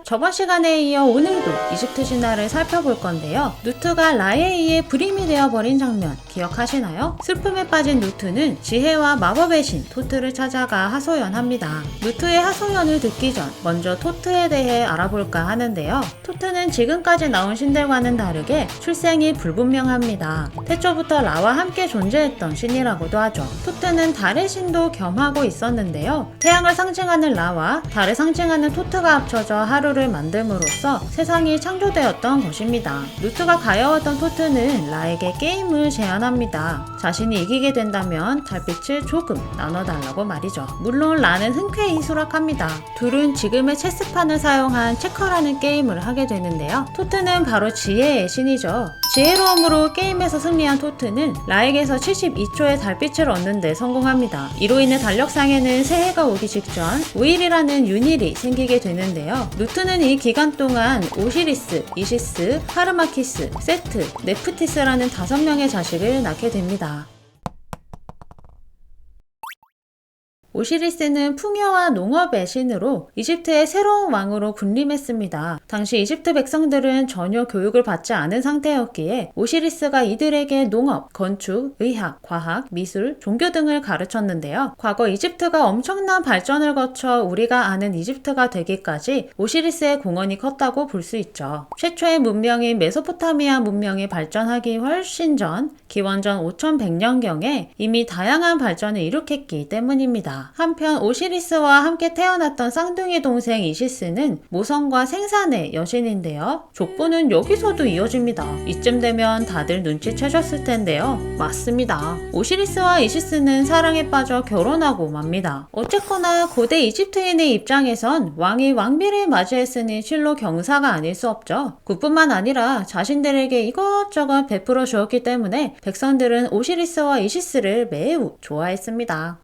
저번 시간에 이어 오늘도 이집트 신화를 살펴볼 건데요. 누트가 라에 의해 불임이 되어버린 장면 기억하시나요? 슬픔에 빠진 누트는 지혜와 마법의 신 토트를 찾아가 하소연합니다. 누트의 하소연을 듣기 전 먼저 토트에 대해 알아볼까 하는데요. 토트는 지금까지 나온 신들과는 다르게 출생이 불분명합니다. 태초부터 라와 함께 존재했던 신이라고도 하죠. 토트는 달의 신도 겸하고 있었는데요. 태양을 상징하는 라와 달을 상징하는 토트가 합쳐져 하루를 만듦으로써 세상이 창조되었던 것입니다. 누트가 가여웠던 토트는 라에게 게임을 제안합니다. 자신이 이기게 된다면 달빛을 조금 나눠달라고 말이죠. 물론 라는 흔쾌히 수락합니다. 둘은 지금의 체스판을 사용한 체커라는 게임을 하게 되는데요. 토트는 바로 지혜의 신이죠. 지혜로움으로 게임에서 승리한 토트는 라에게서 72초의 달빛을 얻는 데 성공합니다. 이로 인해 달력상에는 새해가 오기 직전 5일이라는 윤일이 생기게 되는데요. 누트는 이 기간 동안 오시리스, 이시스, 하르마키스, 세트, 네프티스라는 5명의 자식을 낳게 됩니다. 오시리스는 풍요와 농업의 신으로 이집트의 새로운 왕으로 군림했습니다. 당시 이집트 백성들은 전혀 교육을 받지 않은 상태였기에 오시리스가 이들에게 농업, 건축, 의학, 과학, 미술, 종교 등을 가르쳤는데요. 과거 이집트가 엄청난 발전을 거쳐 우리가 아는 이집트가 되기까지 오시리스의 공헌이 컸다고 볼 수 있죠. 최초의 문명인 메소포타미아 문명이 발전하기 훨씬 전 기원전 5100년경에 이미 다양한 발전을 이룩했기 때문입니다. 한편 오시리스와 함께 태어났던 쌍둥이 동생 이시스는 모성과 생산의 여신인데요. 족보는 여기서도 이어집니다. 이쯤 되면 다들 눈치채셨을 텐데요. 맞습니다. 오시리스와 이시스는 사랑에 빠져 결혼하고 맙니다. 어쨌거나 고대 이집트인의 입장에선 왕이 왕비를 맞이했으니 실로 경사가 아닐 수 없죠. 그뿐만 아니라 자신들에게 이것저것 베풀어 주었기 때문에 백성들은 오시리스와 이시스를 매우 좋아했습니다.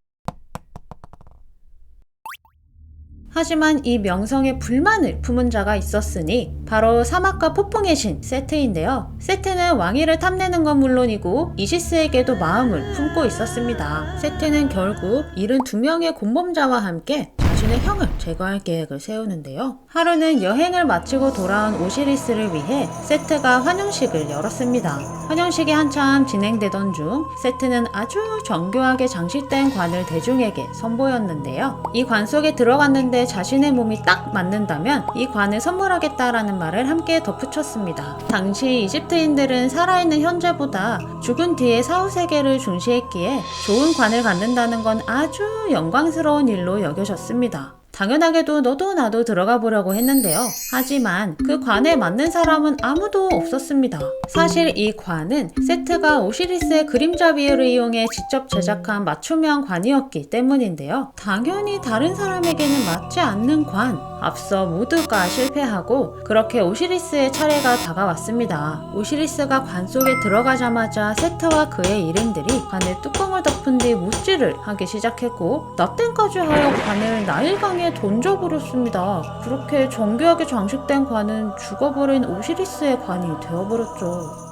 하지만 이 명성에 불만을 품은 자가 있었으니 바로 사막과 폭풍의 신 세트인데요. 세트는 왕위를 탐내는 건 물론이고 이시스에게도 마음을 품고 있었습니다. 세트는 결국 72명의 공범자와 함께 자신의 형을 제거할 계획을 세우는데요. 하루는 여행을 마치고 돌아온 오시리스를 위해 세트가 환영식을 열었습니다. 환영식이 한참 진행되던 중 세트는 아주 정교하게 장식된 관을 대중에게 선보였는데요. 이 관 속에 들어갔는데 자신의 몸이 딱 맞는다면 이 관을 선물하겠다라는 말을 함께 덧붙였습니다. 당시 이집트인들은 살아있는 현재보다 죽은 뒤의 사후세계를 중시했기에 좋은 관을 갖는다는 건 아주 영광스러운 일로 여겨졌습니다. 당연하게도 너도 나도 들어가 보려고 했는데요. 하지만 그 관에 맞는 사람은 아무도 없었습니다. 사실 이 관은 세트가 오시리스의 그림자 비율을 이용해 직접 제작한 맞춤형 관이었기 때문인데요. 당연히 다른 사람에게는 맞지 않는 관. 앞서 모두가 실패하고 그렇게 오시리스의 차례가 다가왔습니다. 오시리스가 관 속에 들어가자마자 세트와 그의 일행들이 관의 뚜껑을 덮은 뒤 못질을 하기 시작했고 납땜까지 하여 관을 나일강에 던져버렸습니다. 그렇게 정교하게 장식된 관은 죽어버린 오시리스의 관이 되어버렸죠.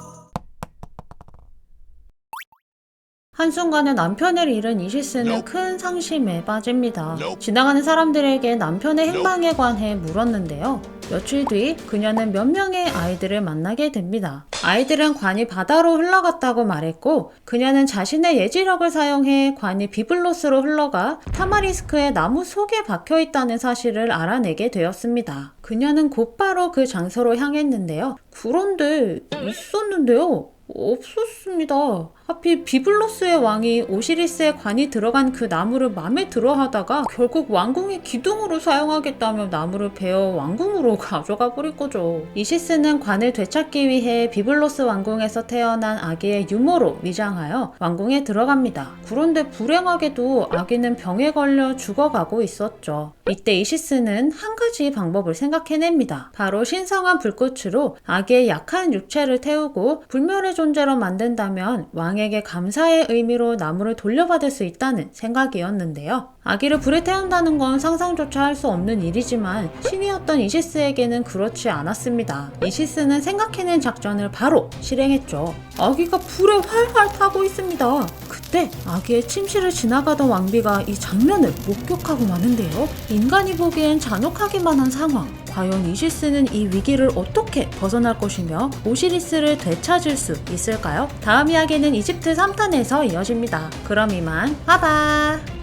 한순간에 남편을 잃은 이시스는 큰 상심에 빠집니다. 지나가는 사람들에게 남편의 행방에 관해 물었는데요. 며칠 뒤 그녀는 몇 명의 아이들을 만나게 됩니다. 아이들은 관이 바다로 흘러갔다고 말했고 그녀는 자신의 예지력을 사용해 관이 비블로스로 흘러가 타마리스크의 나무 속에 박혀있다는 사실을 알아내게 되었습니다. 그녀는 곧바로 그 장소로 향했는데요. 그런데 있었는데요. 없었습니다. 하필 비블로스의 왕이 오시리스의 관이 들어간 그 나무를 맘에 들어 하다가 결국 왕궁의 기둥으로 사용하겠다며 나무를 베어 왕궁으로 가져가 버릴 거죠. 이시스는 관을 되찾기 위해 비블로스 왕궁에서 태어난 아기의 유모로 위장하여 왕궁에 들어갑니다. 그런데 불행하게도 아기는 병에 걸려 죽어가고 있었죠. 이때 이시스는 한 가지 방법을 생각해냅니다. 바로 신성한 불꽃으로 아기의 약한 육체를 태우고 불멸의 존재로 만든다면 왕에게 감사의 의미로 나무를 돌려받을 수 있다는 생각이었는데요. 아기를 불에 태운다는 건 상상조차 할 수 없는 일이지만 신이었던 이시스에게는 그렇지 않았습니다. 이시스는 생각해낸 작전을 바로 실행했죠. 아기가 불에 활활 타고 있습니다. 그때 아기의 침실을 지나가던 왕비가 이 장면을 목격하고 마는데요. 인간이 보기엔 잔혹하기만 한 상황. 과연 이시스는 이 위기를 어떻게 벗어날 것이며 오시리스를 되찾을 수 있을까요? 다음 이야기는 이집트 3탄에서 이어집니다. 그럼 이만 봐봐.